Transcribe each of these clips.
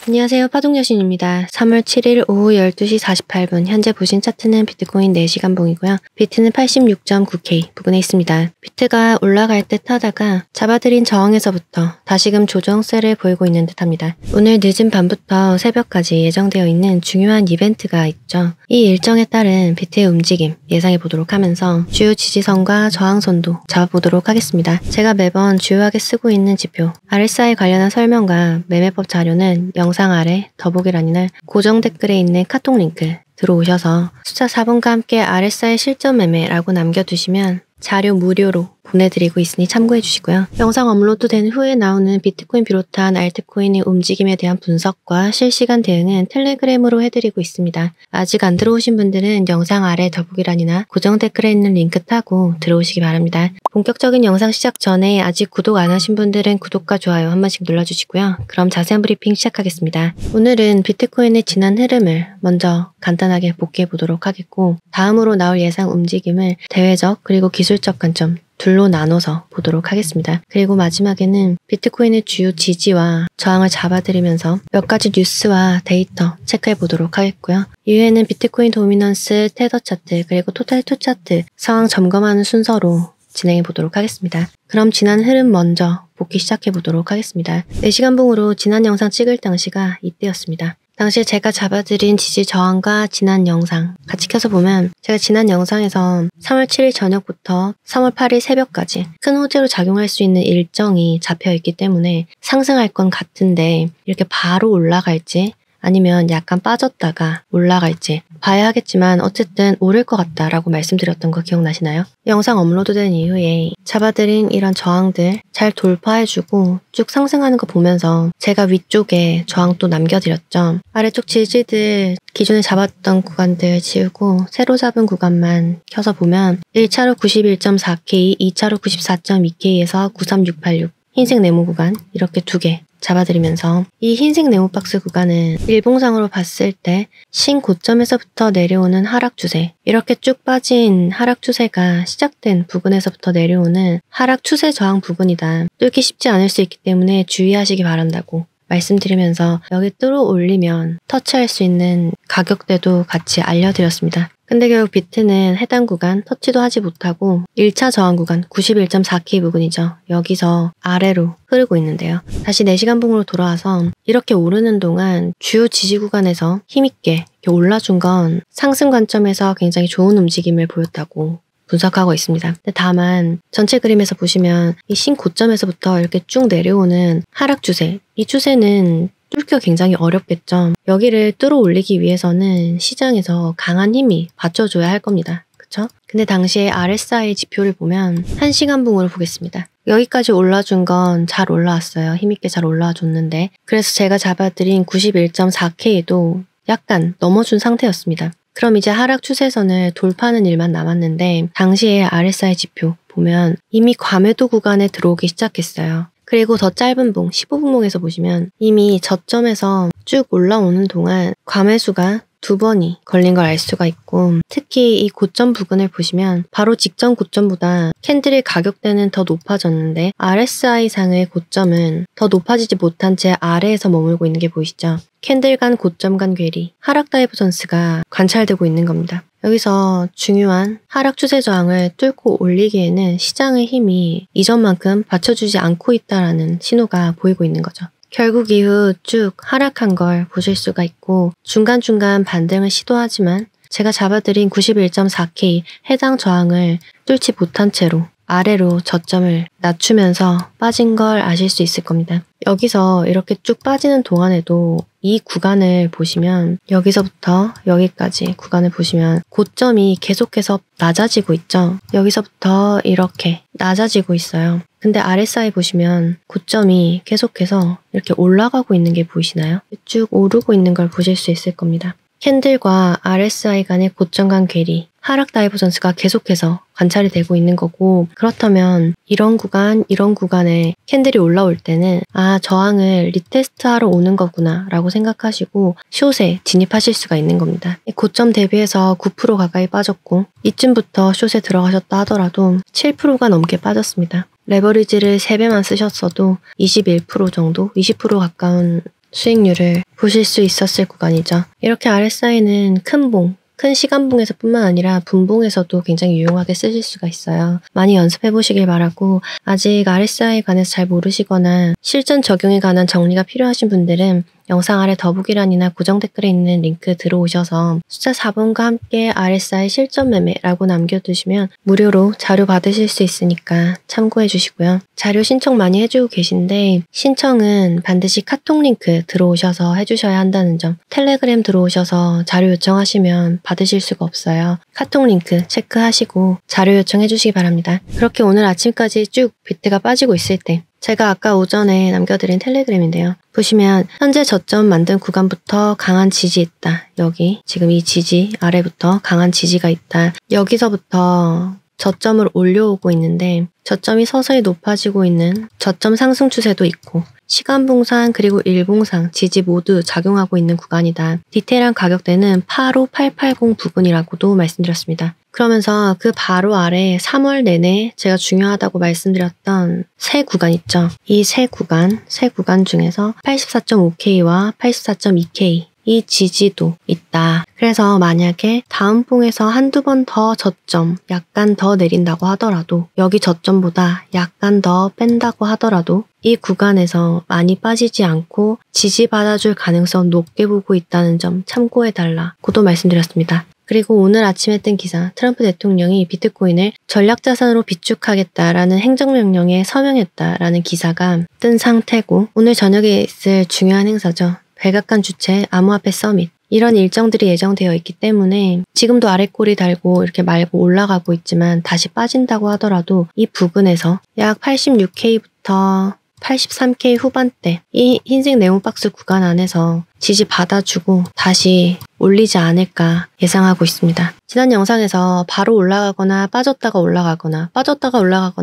안녕하세요. 파동여신입니다. 3월 7일 오후 12시 48분 현재 보신 차트는 비트코인 4시간 봉이고요. 비트는 86.9K 부근에 있습니다. 비트가 올라갈 듯 하다가 잡아들인 저항에서부터 다시금 조정세를 보이고 있는 듯합니다. 오늘 늦은 밤부터 새벽까지 예정되어 있는 중요한 이벤트가 있죠. 이 일정에 따른 비트의 움직임 예상해 보도록 하면서 주요 지지선과 저항선도 잡아보도록 하겠습니다. 제가 매번 주요하게 쓰고 있는 지표 RSI 관련한 설명과 매매법 자료는 영상 아래 더보기란이나 고정 댓글에 있는 카톡 링크 들어오셔서 숫자 4번과 함께 RSI 실전 매매라고 남겨두시면 자료 무료로 보내드리고 있으니 참고해 주시고요. 영상 업로드된 후에 나오는 비트코인 비롯한 알트코인의 움직임에 대한 분석과 실시간 대응은 텔레그램으로 해드리고 있습니다. 아직 안 들어오신 분들은 영상 아래 더보기란이나 고정 댓글에 있는 링크 타고 들어오시기 바랍니다. 본격적인 영상 시작 전에 아직 구독 안 하신 분들은 구독과 좋아요 한 번씩 눌러주시고요. 그럼 자세한 브리핑 시작하겠습니다. 오늘은 비트코인의 지난 흐름을 먼저 간단하게 복귀해 보도록 하겠고, 다음으로 나올 예상 움직임을 대외적 그리고 기술적 관점 둘로 나눠서 보도록 하겠습니다. 그리고 마지막에는 비트코인의 주요 지지와 저항을 잡아드리면서 몇 가지 뉴스와 데이터 체크해 보도록 하겠고요. 이후에는 비트코인 도미넌스, 테더 차트, 그리고 토탈 투 차트 상황 점검하는 순서로 진행해 보도록 하겠습니다. 그럼 지난 흐름 먼저 복귀 시작해 보도록 하겠습니다. 4시간 봉으로 지난 영상 찍을 당시가 이때였습니다. 당시에 제가 잡아드린 지지 저항과 지난 영상 같이 켜서 보면, 제가 지난 영상에서 3월 7일 저녁부터 3월 8일 새벽까지 큰 호재로 작용할 수 있는 일정이 잡혀있기 때문에 상승할 건 같은데 이렇게 바로 올라갈지 아니면 약간 빠졌다가 올라갈지 봐야 하겠지만 어쨌든 오를 것 같다라고 말씀드렸던 거 기억나시나요? 영상 업로드된 이후에 잡아드린 이런 저항들 잘 돌파해주고 쭉 상승하는 거 보면서 제가 위쪽에 저항 또 남겨드렸죠. 아래쪽 지지들 기존에 잡았던 구간들 지우고 새로 잡은 구간만 켜서 보면 1차로 91.4K, 2차로 94.2K에서 93686 흰색 네모 구간 이렇게 두 개 잡아드리면서, 이 흰색 네모박스 구간은 일봉상으로 봤을 때 신고점에서부터 내려오는 하락 추세, 이렇게 쭉 빠진 하락 추세가 시작된 부분에서부터 내려오는 하락 추세 저항 부분이다. 뚫기 쉽지 않을 수 있기 때문에 주의하시기 바란다고 말씀드리면서 여기 뚫어 올리면 터치할 수 있는 가격대도 같이 알려드렸습니다. 근데 결국 비트는 해당 구간 터치도 하지 못하고 1차 저항 구간 91.4K 부근이죠. 여기서 아래로 흐르고 있는데요. 다시 4시간 봉으로 돌아와서 이렇게 오르는 동안 주요 지지 구간에서 힘있게 이렇게 올라준 건 상승 관점에서 굉장히 좋은 움직임을 보였다고 분석하고 있습니다. 근데 다만 전체 그림에서 보시면 이 신고점에서부터 이렇게 쭉 내려오는 하락 추세, 이 추세는 뚫기가 굉장히 어렵겠죠. 여기를 뚫어 올리기 위해서는 시장에서 강한 힘이 받쳐줘야 할 겁니다. 그쵸? 근데 당시에 RSI 지표를 보면 1시간 봉으로 보겠습니다. 여기까지 올라준 건 잘 올라왔어요. 힘있게 잘 올라와 줬는데, 그래서 제가 잡아드린 91.4K도 약간 넘어준 상태였습니다. 그럼 이제 하락 추세선을 돌파하는 일만 남았는데, 당시에 RSI 지표 보면 이미 과매도 구간에 들어오기 시작했어요. 그리고 더 짧은 봉, 15분봉에서 보시면 이미 저점에서 쭉 올라오는 동안 과매수가 2번이 걸린 걸 알 수가 있고, 특히 이 고점 부근을 보시면 바로 직전 고점보다 캔들의 가격대는 더 높아졌는데 RSI상의 고점은 더 높아지지 못한 채 아래에서 머물고 있는 게 보이시죠? 캔들 간 고점 간 괴리, 하락 다이버전스가 관찰되고 있는 겁니다. 여기서 중요한 하락 추세 저항을 뚫고 올리기에는 시장의 힘이 이전만큼 받쳐주지 않고 있다라는 신호가 보이고 있는 거죠. 결국 이후 쭉 하락한 걸 보실 수가 있고, 중간중간 반등을 시도하지만 제가 잡아드린 91.4K 해당 저항을 뚫지 못한 채로 아래로 저점을 낮추면서 빠진 걸 아실 수 있을 겁니다. 여기서 이렇게 쭉 빠지는 동안에도 이 구간을 보시면, 여기서부터 여기까지 구간을 보시면 고점이 계속해서 낮아지고 있죠. 여기서부터 이렇게 낮아지고 있어요. 근데 RSI 보시면 고점이 계속해서 이렇게 올라가고 있는 게 보이시나요? 쭉 오르고 있는 걸 보실 수 있을 겁니다. 캔들과 RSI 간의 고점 간 괴리, 하락 다이버전스가 계속해서 관찰이 되고 있는 거고, 그렇다면 이런 구간에 캔들이 올라올 때는 저항을 리테스트하러 오는 거구나 라고 생각하시고 숏에 진입하실 수가 있는 겁니다. 고점 대비해서 9% 가까이 빠졌고, 이쯤부터 숏에 들어가셨다 하더라도 7%가 넘게 빠졌습니다. 레버리지를 3배만 쓰셨어도 21% 정도, 20% 가까운 수익률을 보실 수 있었을 구간이죠. 이렇게 RSI는 큰 시간봉에서 뿐만 아니라 분봉에서도 굉장히 유용하게 쓰실 수가 있어요. 많이 연습해 보시길 바라고, 아직 RSI에 관해서 잘 모르시거나 실전 적용에 관한 정리가 필요하신 분들은 영상 아래 더보기란이나 고정 댓글에 있는 링크 들어오셔서 숫자 4번과 함께 RSI 실전 매매라고 남겨두시면 무료로 자료 받으실 수 있으니까 참고해 주시고요. 자료 신청 많이 해주고 계신데 신청은 반드시 카톡 링크 들어오셔서 해주셔야 한다는 점, 텔레그램 들어오셔서 자료 요청하시면 받으실 수가 없어요. 카톡 링크 체크하시고 자료 요청해 주시기 바랍니다. 그렇게 오늘 아침까지 쭉 비트가 빠지고 있을 때 제가 아까 오전에 남겨드린 텔레그램인데요. 보시면 현재 저점 만든 구간부터 강한 지지 있다. 여기 지금 이 지지 아래부터 강한 지지가 있다. 여기서부터 저점을 올려오고 있는데 저점이 서서히 높아지고 있는 저점 상승 추세도 있고 시간봉상 그리고 일봉상 지지 모두 작용하고 있는 구간이다. 디테일한 가격대는 85880 부근이라고도 말씀드렸습니다. 그러면서 그 바로 아래 3월 내내 제가 중요하다고 말씀드렸던 세 구간 있죠. 이 세 구간 중에서 84.5K와 84.2K 이 지지도 있다. 그래서 만약에 다음 봉에서 한두 번 더 저점 약간 더 내린다고 하더라도, 여기 저점보다 약간 더 뺀다고 하더라도 이 구간에서 많이 빠지지 않고 지지받아줄 가능성 높게 보고 있다는 점 참고해달라고도 말씀드렸습니다. 그리고 오늘 아침에 뜬 기사, 트럼프 대통령이 비트코인을 전략자산으로 비축하겠다라는 행정명령에 서명했다라는 기사가 뜬 상태고, 오늘 저녁에 있을 중요한 행사죠. 백악관 주최 암호화폐 서밋, 이런 일정들이 예정되어 있기 때문에 지금도 아랫골이 달고 이렇게 말고 올라가고 있지만 다시 빠진다고 하더라도 이 부근에서 약 86K부터 83K 후반대 이 흰색 네온박스 구간 안에서 지지 받아주고 다시 올리지 않을까 예상하고 있습니다. 지난 영상에서 바로 올라가거나 빠졌다가 올라가거나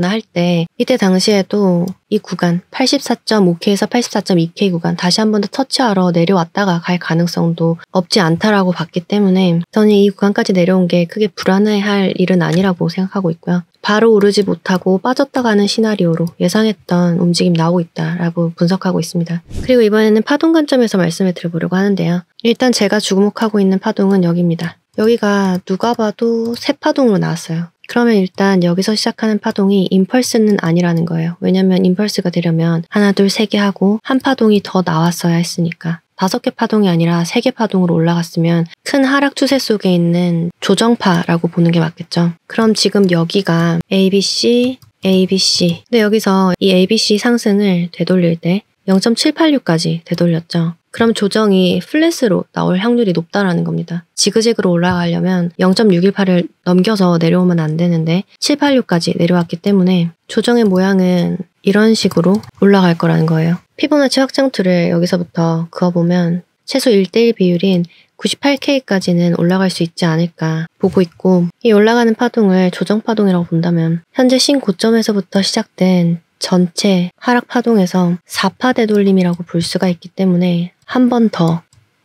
할 때 이때 당시에도 이 구간 84.5K에서 84.2K 구간 다시 한 번 더 터치하러 내려왔다가 갈 가능성도 없지 않다라고 봤기 때문에 저는 이 구간까지 내려온 게 크게 불안해할 일은 아니라고 생각하고 있고요. 바로 오르지 못하고 빠졌다 가는 시나리오로 예상했던 움직임 나오고 있다라고 분석하고 있습니다. 그리고 이번에는 파동 관점에서 말씀을 드려보려고 하는데요. 일단 제가 주목하고 있는 파동은 여기입니다. 여기가 누가 봐도 새 파동으로 나왔어요. 그러면 일단 여기서 시작하는 파동이 임펄스는 아니라는 거예요. 왜냐면 임펄스가 되려면 하나, 둘, 세 개 하고 한 파동이 더 나왔어야 했으니까. 5개 파동이 아니라 3개 파동으로 올라갔으면 큰 하락 추세 속에 있는 조정파라고 보는 게 맞겠죠. 그럼 지금 여기가 ABC. 근데 여기서 이 ABC 상승을 되돌릴 때 0.786까지 되돌렸죠. 그럼 조정이 플랫으로 나올 확률이 높다라는 겁니다. 지그재그로 올라가려면 0.618을 넘겨서 내려오면 안 되는데 786까지 내려왔기 때문에 조정의 모양은 이런 식으로 올라갈 거라는 거예요. 피보나치 확장툴을 여기서부터 그어보면 최소 1:1 비율인 98K까지는 올라갈 수 있지 않을까 보고 있고, 이 올라가는 파동을 조정파동이라고 본다면 현재 신고점에서부터 시작된 전체 하락 파동에서 4파 되돌림이라고 볼 수가 있기 때문에 한 번 더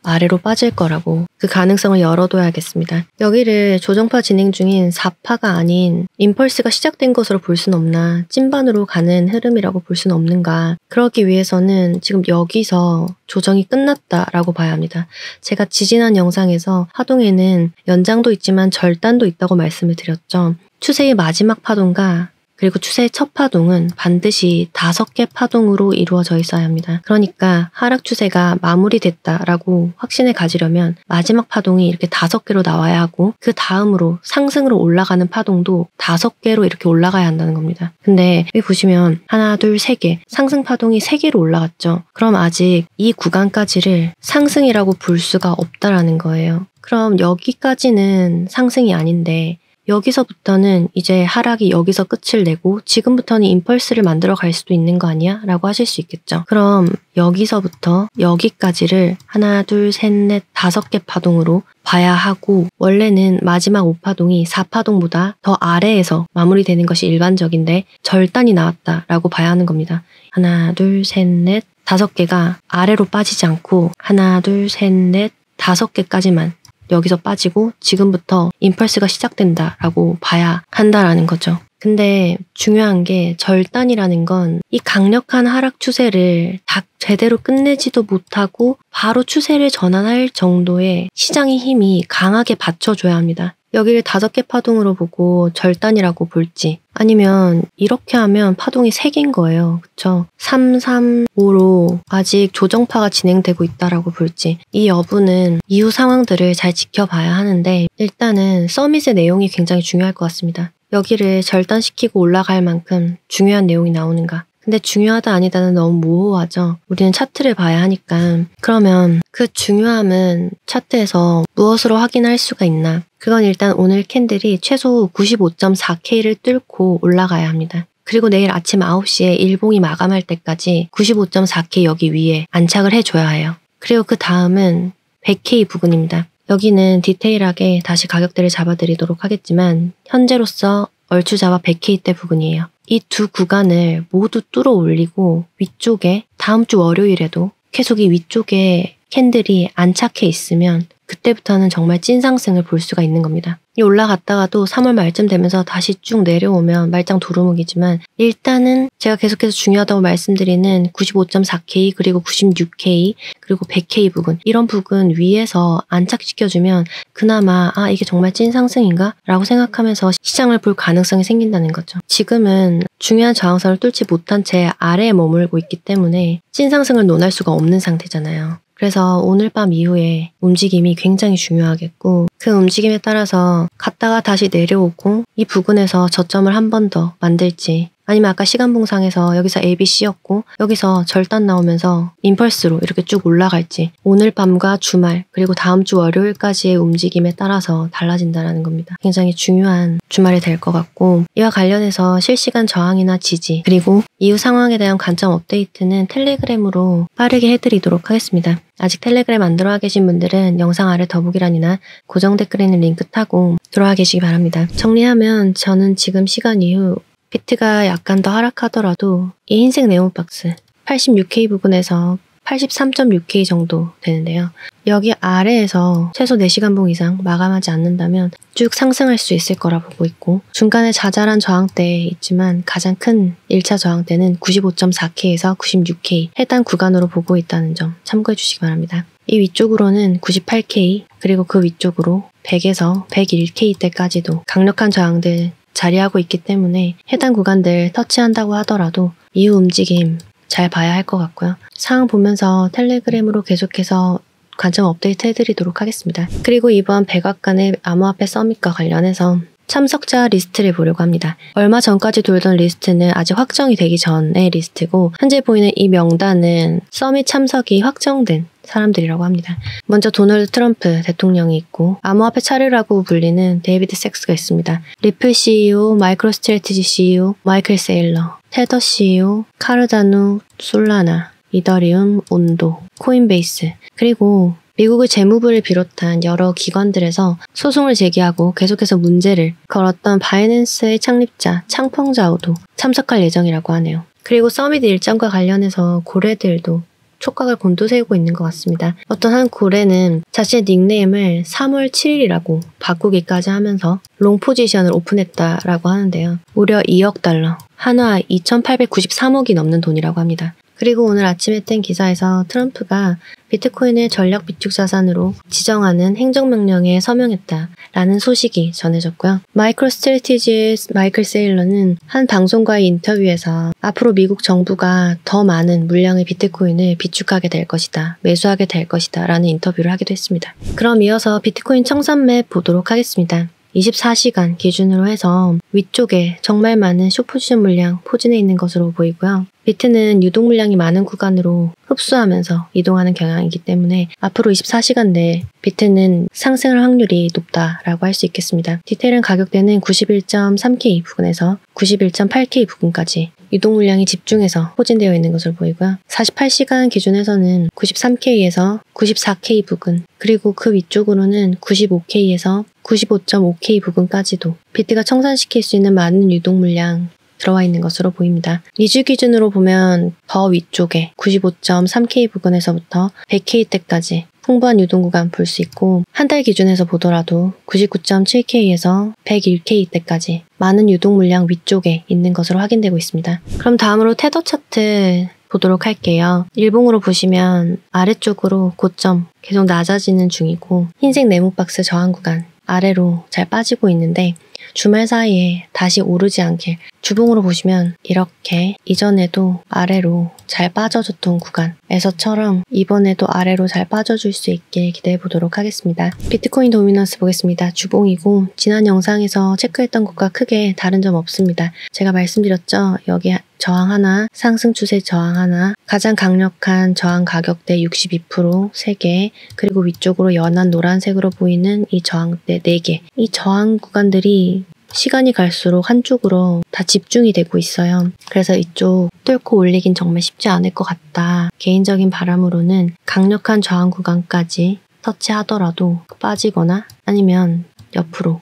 아래로 빠질 거라고 그 가능성을 열어둬야겠습니다. 여기를 조정파 진행 중인 4파가 아닌 임펄스가 시작된 것으로 볼 수는 없나, 찐반으로 가는 흐름이라고 볼 수는 없는가. 그러기 위해서는 지금 여기서 조정이 끝났다라고 봐야 합니다. 제가 지지난 영상에서 파동에는 연장도 있지만 절단도 있다고 말씀을 드렸죠. 추세의 마지막 파동과 그리고 추세의 첫 파동은 반드시 5개 파동으로 이루어져 있어야 합니다. 그러니까 하락 추세가 마무리됐다라고 확신을 가지려면 마지막 파동이 이렇게 5개로 나와야 하고, 그 다음으로 상승으로 올라가는 파동도 5개로 이렇게 올라가야 한다는 겁니다. 근데 여기 보시면 하나, 둘, 3개 상승 파동이 3개로 올라갔죠. 그럼 아직 이 구간까지를 상승이라고 볼 수가 없다라는 거예요. 그럼 여기까지는 상승이 아닌데 여기서부터는 이제 하락이 여기서 끝을 내고 지금부터는 임펄스를 만들어 갈 수도 있는 거 아니야? 라고 하실 수 있겠죠. 그럼 여기서부터 여기까지를 하나, 둘, 셋, 넷, 5개 파동으로 봐야 하고, 원래는 마지막 5파동이 4파동보다 더 아래에서 마무리되는 것이 일반적인데 절단이 나왔다라고 봐야 하는 겁니다. 하나, 둘, 셋, 넷, 5개가 아래로 빠지지 않고 하나, 둘, 셋, 넷, 5개까지만 여기서 빠지고 지금부터 임펄스가 시작된다라고 봐야 한다라는 거죠. 근데 중요한 게 절단이라는 건 이 강력한 하락 추세를 다 제대로 끝내지도 못하고 바로 추세를 전환할 정도의 시장의 힘이 강하게 받쳐줘야 합니다. 여기를 5개 파동으로 보고 절단이라고 볼지 아니면 이렇게 하면 파동이 3개인 거예요. 그쵸? 3, 3, 5로 아직 조정파가 진행되고 있다라고 볼지 이 여부는 이후 상황들을 잘 지켜봐야 하는데 일단은 서밋의 내용이 굉장히 중요할 것 같습니다. 여기를 절단시키고 올라갈 만큼 중요한 내용이 나오는가. 근데 중요하다 아니다는 너무 모호하죠. 우리는 차트를 봐야 하니까. 그러면 그 중요함은 차트에서 무엇으로 확인할 수가 있나. 그건 일단 오늘 캔들이 최소 95.4K를 뚫고 올라가야 합니다. 그리고 내일 아침 9시에 일봉이 마감할 때까지 95.4K 여기 위에 안착을 해줘야 해요. 그리고 그 다음은 100K 부근입니다. 여기는 디테일하게 다시 가격대를 잡아드리도록 하겠지만 현재로서 얼추 잡아 100K대 부근이에요. 이 두 구간을 모두 뚫어 올리고 위쪽에 다음 주 월요일에도 계속 이 위쪽에 캔들이 안착해 있으면 그때부터는 정말 찐 상승을 볼 수가 있는 겁니다. 이 올라갔다가도 3월 말쯤 되면서 다시 쭉 내려오면 말짱 도루묵이지만 일단은 제가 계속해서 중요하다고 말씀드리는 95.4K 그리고 96K 그리고 100K 부근 이런 부근 위에서 안착시켜주면 그나마 이게 정말 찐 상승인가? 라고 생각하면서 시장을 볼 가능성이 생긴다는 거죠. 지금은 중요한 저항선을 뚫지 못한 채 아래에 머물고 있기 때문에 찐 상승을 논할 수가 없는 상태잖아요. 그래서 오늘 밤 이후에 움직임이 굉장히 중요하겠고 그 움직임에 따라서 갔다가 다시 내려오고 이 부근에서 저점을 한 번 더 만들지 아니면 아까 시간봉상에서 여기서 ABC였고 여기서 절단 나오면서 임펄스로 이렇게 쭉 올라갈지 오늘 밤과 주말 그리고 다음 주 월요일까지의 움직임에 따라서 달라진다는 겁니다. 굉장히 중요한 주말이 될 것 같고 이와 관련해서 실시간 저항이나 지지 그리고 이후 상황에 대한 관점 업데이트는 텔레그램으로 빠르게 해드리도록 하겠습니다. 아직 텔레그램 안 들어와 계신 분들은 영상 아래 더보기란이나 고정 댓글에 있는 링크 타고 들어와 계시기 바랍니다. 정리하면 저는 지금 시간 이후 비트가 약간 더 하락하더라도 이 흰색 네온박스 86K 부근에서 83.6K 정도 되는데요. 여기 아래에서 최소 4시간봉 이상 마감하지 않는다면 쭉 상승할 수 있을 거라 보고 있고 중간에 자잘한 저항대에 있지만 가장 큰 1차 저항대는 95.4K에서 96K 해당 구간으로 보고 있다는 점 참고해 주시기 바랍니다. 이 위쪽으로는 98K 그리고 그 위쪽으로 100에서 101K대까지도 강력한 저항들 자리하고 있기 때문에 해당 구간들 터치한다고 하더라도 이후 움직임 잘 봐야 할 것 같고요. 상황 보면서 텔레그램으로 계속해서 관점 업데이트 해드리도록 하겠습니다. 그리고 이번 백악관의 암호화폐 서밋과 관련해서 참석자 리스트를 보려고 합니다. 얼마 전까지 돌던 리스트는 아직 확정이 되기 전의 리스트고 현재 보이는 이 명단은 서밋 참석이 확정된 사람들이라고 합니다. 먼저 도널드 트럼프 대통령이 있고 암호화폐 차류라고 불리는 데이비드 섹스가 있습니다. 리플 CEO, 마이크로스트래티지 CEO, 마이클 세일러, 테더 CEO, 카르다노, 솔라나, 이더리움, 온도, 코인베이스 그리고 미국의 재무부를 비롯한 여러 기관들에서 소송을 제기하고 계속해서 문제를 걸었던 바이낸스의 창립자 창펑자오도 참석할 예정이라고 하네요. 그리고 서밋 일정과 관련해서 고래들도 촉각을 곤두세우고 있는 것 같습니다. 어떤 한 고래는 자신의 닉네임을 3월 7일이라고 바꾸기까지 하면서 롱 포지션을 오픈했다라고 하는데요. 무려 2억 달러, 한화 2,893억이 넘는 돈이라고 합니다. 그리고 오늘 아침에 뜬 기사에서 트럼프가 비트코인을 전략 비축 자산으로 지정하는 행정명령에 서명했다라는 소식이 전해졌고요. 마이크로스트래티지의 마이클 세일러는 한 방송과의 인터뷰에서 앞으로 미국 정부가 더 많은 물량의 비트코인을 비축하게 될 것이다, 매수하게 될 것이다 라는 인터뷰를 하기도 했습니다. 그럼 이어서 비트코인 청산맵 보도록 하겠습니다. 24시간 기준으로 해서 위쪽에 정말 많은 숏포지션 물량 포진해 있는 것으로 보이고요. 비트는 유동 물량이 많은 구간으로 흡수하면서 이동하는 경향이기 때문에 앞으로 24시간 내에 비트는 상승할 확률이 높다라고 할 수 있겠습니다. 디테일은 가격대는 91.3K 부근에서 91.8K 부근까지 유동 물량이 집중해서 포진되어 있는 것으로 보이고요. 48시간 기준에서는 93K에서 94K 부근 그리고 그 위쪽으로는 95K에서 95.5K 부근까지도 비트가 청산시킬 수 있는 많은 유동 물량 들어와 있는 것으로 보입니다. 2주 기준으로 보면 더 위쪽에 95.3K 부근에서부터 100K대까지 풍부한 유동 구간 볼 수 있고 한 달 기준에서 보더라도 99.7K에서 101K 때까지 많은 유동 물량 위쪽에 있는 것으로 확인되고 있습니다. 그럼 다음으로 테더 차트 보도록 할게요. 일봉으로 보시면 아래쪽으로 고점 계속 낮아지는 중이고 흰색 네모 박스 저항 구간 아래로 잘 빠지고 있는데 주말 사이에 다시 오르지 않길 주봉으로 보시면 이렇게 이전에도 아래로 잘 빠져줬던 구간에서처럼 이번에도 아래로 잘 빠져줄 수 있길 기대해 보도록 하겠습니다. 비트코인 도미넌스 보겠습니다. 주봉이고 지난 영상에서 체크했던 것과 크게 다른 점 없습니다. 제가 말씀드렸죠. 여기 저항 하나, 상승 추세 저항 하나, 가장 강력한 저항 가격대 62% 3개, 그리고 위쪽으로 연한 노란색으로 보이는 이 저항대 4개. 이 저항 구간들이 시간이 갈수록 한쪽으로 다 집중이 되고 있어요. 그래서 이쪽 뚫고 올리긴 정말 쉽지 않을 것 같다. 개인적인 바람으로는 강력한 저항 구간까지 터치하더라도 빠지거나 아니면 옆으로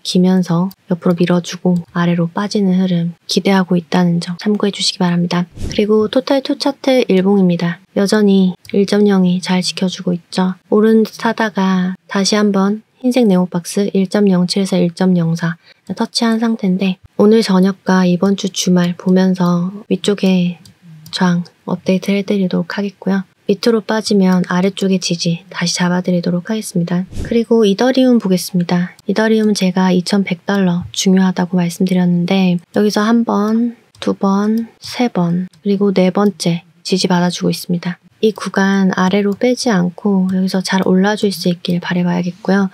기면서 옆으로 밀어주고 아래로 빠지는 흐름 기대하고 있다는 점 참고해 주시기 바랍니다. 그리고 토탈2 차트 일봉입니다. 여전히 1.0이 잘 지켜주고 있죠. 오른 듯 하다가 다시 한번 흰색 네모박스 1.07에서 1.04 터치한 상태인데 오늘 저녁과 이번 주 주말 보면서 위쪽에 저항 업데이트 해드리도록 하겠고요. 밑으로 빠지면 아래쪽의 지지 다시 잡아드리도록 하겠습니다. 그리고 이더리움 보겠습니다. 이더리움은 제가 2100달러 중요하다고 말씀드렸는데 여기서 한 번, 두 번, 세 번, 그리고 네 번째 지지 받아주고 있습니다. 이 구간 아래로 빼지 않고 여기서 잘 올라줄 수 있길 바라봐야겠고요.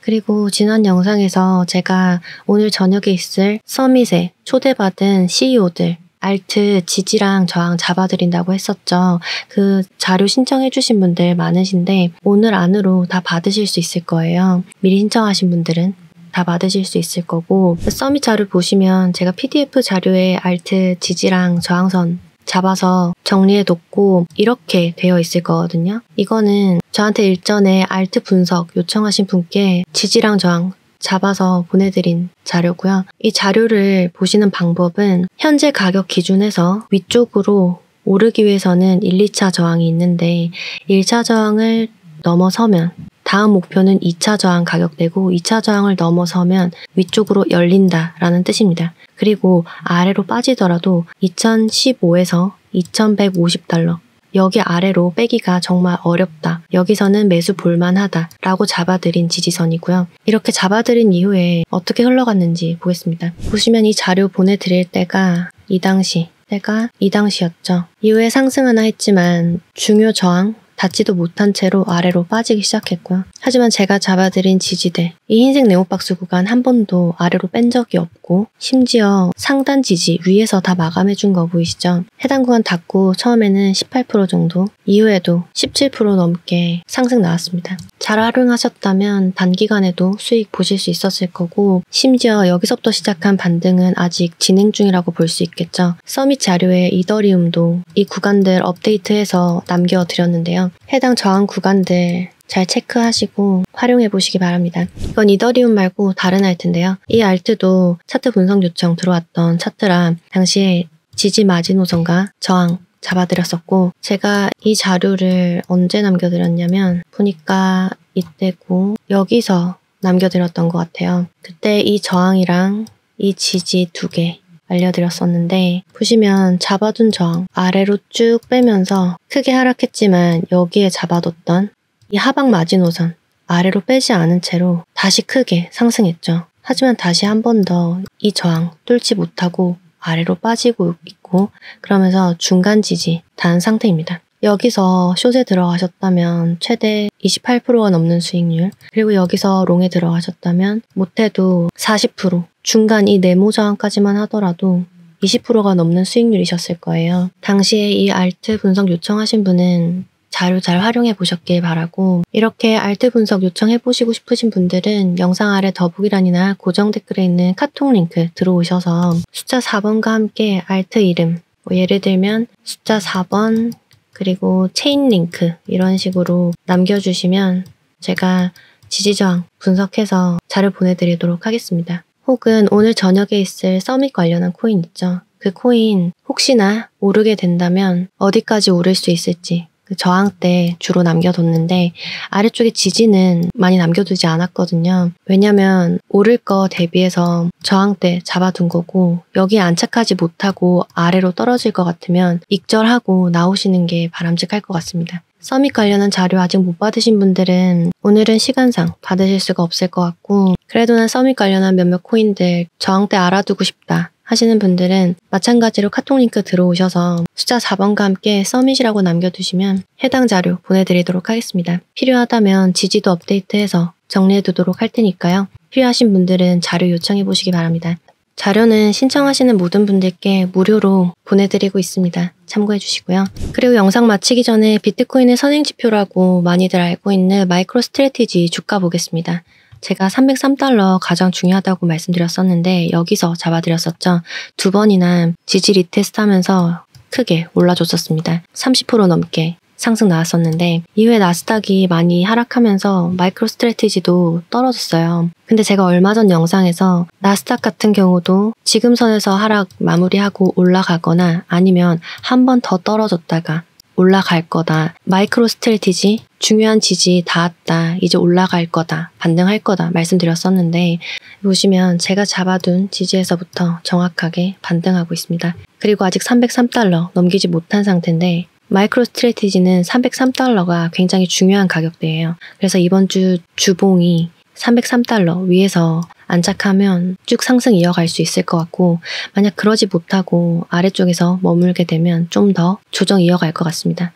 그리고 지난 영상에서 제가 오늘 저녁에 있을 서밋에 초대받은 CEO들 알트 지지랑 저항 잡아드린다고 했었죠. 그 자료 신청해주신 분들 많으신데 오늘 안으로 다 받으실 수 있을 거예요. 미리 신청하신 분들은 다 받으실 수 있을 거고 서밋 자료 보시면 제가 PDF 자료에 알트 지지랑 저항선 잡아서 정리해뒀고 이렇게 되어 있을 거거든요. 이거는 저한테 일전에 알트 분석 요청하신 분께 지지랑 저항 잡아서 보내드린 자료고요. 이 자료를 보시는 방법은 현재 가격 기준에서 위쪽으로 오르기 위해서는 1, 2차 저항이 있는데 1차 저항을 넘어서면 다음 목표는 2차 저항 가격대고 2차 저항을 넘어서면 위쪽으로 열린다라는 뜻입니다. 그리고 아래로 빠지더라도 2015에서 2150달러 여기 아래로 빼기가 정말 어렵다. 여기서는 매수 볼만하다 라고 잡아드린 지지선이고요. 이렇게 잡아드린 이후에 어떻게 흘러갔는지 보겠습니다. 보시면 이 자료 보내드릴 때가 이 당시였죠. 이후에 상승 하나 했지만 중요 저항 닿지도 못한 채로 아래로 빠지기 시작했고요. 하지만 제가 잡아드린 지지대, 이 흰색 네모박스 구간 한 번도 아래로 뺀 적이 없고 심지어 상단 지지 위에서 다 마감해준 거 보이시죠? 해당 구간 닿고 처음에는 18% 정도, 이후에도 17% 넘게 상승 나왔습니다. 잘 활용하셨다면 단기간에도 수익 보실 수 있었을 거고 심지어 여기서부터 시작한 반등은 아직 진행 중이라고 볼 수 있겠죠. 서밋 자료에 이더리움도 이 구간들 업데이트해서 남겨드렸는데요. 해당 저항 구간들 잘 체크하시고 활용해 보시기 바랍니다. 이건 이더리움 말고 다른 알트인데요. 이 알트도 차트 분석 요청 들어왔던 차트라 당시에 지지 마지노선과 저항 잡아드렸었고 제가 이 자료를 언제 남겨드렸냐면 보니까 이때고 여기서 남겨드렸던 것 같아요. 그때 이 저항이랑 이 지지 2개 알려드렸었는데 보시면 잡아둔 저항 아래로 쭉 빼면서 크게 하락했지만 여기에 잡아뒀던 이 하방 마지노선 아래로 빼지 않은 채로 다시 크게 상승했죠. 하지만 다시 한 번 더 이 저항 뚫지 못하고 아래로 빠지고 있고 그러면서 중간 지지 단 상태입니다. 여기서 숏에 들어가셨다면 최대 28%가 넘는 수익률, 그리고 여기서 롱에 들어가셨다면 못해도 40%, 중간 이 네모 저항까지만 하더라도 20%가 넘는 수익률이셨을 거예요. 당시에 이 알트 분석 요청하신 분은 자료 잘 활용해 보셨길 바라고, 이렇게 알트 분석 요청해 보시고 싶으신 분들은 영상 아래 더보기란이나 고정 댓글에 있는 카톡 링크 들어오셔서 숫자 4번과 함께 알트 이름, 예를 들면 숫자 4번 그리고 체인 링크 이런 식으로 남겨주시면 제가 지지저항 분석해서 자료 보내드리도록 하겠습니다. 혹은 오늘 저녁에 있을 서밋 관련한 코인 있죠. 그 코인 혹시나 오르게 된다면 어디까지 오를 수 있을지, 그 저항 때 주로 남겨뒀는데 아래쪽에 지지는 많이 남겨두지 않았거든요. 왜냐면 오를 거 대비해서 저항 때 잡아둔 거고 여기에 안착하지 못하고 아래로 떨어질 것 같으면 익절하고 나오시는 게 바람직할 것 같습니다. 서밋 관련한 자료 아직 못 받으신 분들은 오늘은 시간상 받으실 수가 없을 것 같고 그래도 난 서밋 관련한 몇몇 코인들 저항대 알아두고 싶다 하시는 분들은 마찬가지로 카톡 링크 들어오셔서 숫자 4번과 함께 서밋이라고 남겨두시면 해당 자료 보내드리도록 하겠습니다. 필요하다면 지지도 업데이트해서 정리해두도록 할 테니까요. 필요하신 분들은 자료 요청해 보시기 바랍니다. 자료는 신청하시는 모든 분들께 무료로 보내드리고 있습니다. 참고해 주시고요. 그리고 영상 마치기 전에 비트코인의 선행지표라고 많이들 알고 있는 마이크로 스트래티지 주가 보겠습니다. 제가 303달러 가장 중요하다고 말씀드렸었는데 여기서 잡아드렸었죠. 2번이나 지지 리테스트 하면서 크게 올라줬었습니다. 30% 넘게 상승 나왔었는데 이후에 나스닥이 많이 하락하면서 마이크로 스트래티지도 떨어졌어요. 근데 제가 얼마 전 영상에서 나스닥 같은 경우도 지금 선에서 하락 마무리하고 올라가거나 아니면 한 번 더 떨어졌다가 올라갈 거다. 마이크로 스트래티지 중요한 지지 닿았다. 이제 올라갈 거다. 반등할 거다. 말씀드렸었는데 보시면 제가 잡아둔 지지에서부터 정확하게 반등하고 있습니다. 그리고 아직 303달러 넘기지 못한 상태인데 마이크로 스트래티지는 303달러가 굉장히 중요한 가격대예요. 그래서 이번 주 주봉이 303달러 위에서 안착하면 쭉 상승 이어갈 수 있을 것 같고 만약 그러지 못하고 아래쪽에서 머물게 되면 좀 더 조정 이어갈 것 같습니다.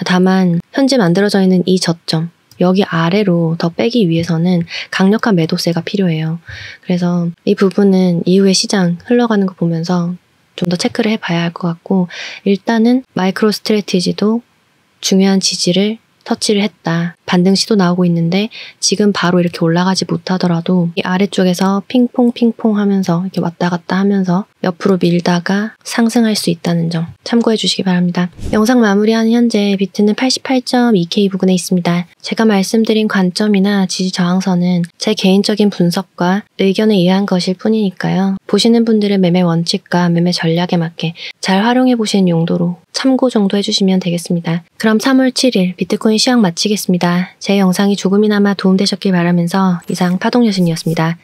다만 현재 만들어져 있는 이 저점 여기 아래로 더 빼기 위해서는 강력한 매도세가 필요해요. 그래서 이 부분은 이후에 시장 흘러가는 거 보면서 좀 더 체크를 해봐야 할 것 같고 일단은 마이크로 스트래티지도 중요한 지지를 터치를 했다. 반등 시도 나오고 있는데 지금 바로 이렇게 올라가지 못하더라도 이 아래쪽에서 핑퐁 하면서 이렇게 왔다 갔다 하면서 옆으로 밀다가 상승할 수 있다는 점 참고해 주시기 바랍니다. 영상 마무리하는 현재 비트는 88.2K 부근에 있습니다. 제가 말씀드린 관점이나 지지 저항선은 제 개인적인 분석과 의견에 의한 것일 뿐이니까요. 보시는 분들은 매매 원칙과 매매 전략에 맞게 잘 활용해 보시는 용도로 참고 정도 해주시면 되겠습니다. 그럼 3월 7일 비트코인 시황 마치겠습니다. 제 영상이 조금이나마 도움되셨길 바라면서 이상 파동여신이었습니다.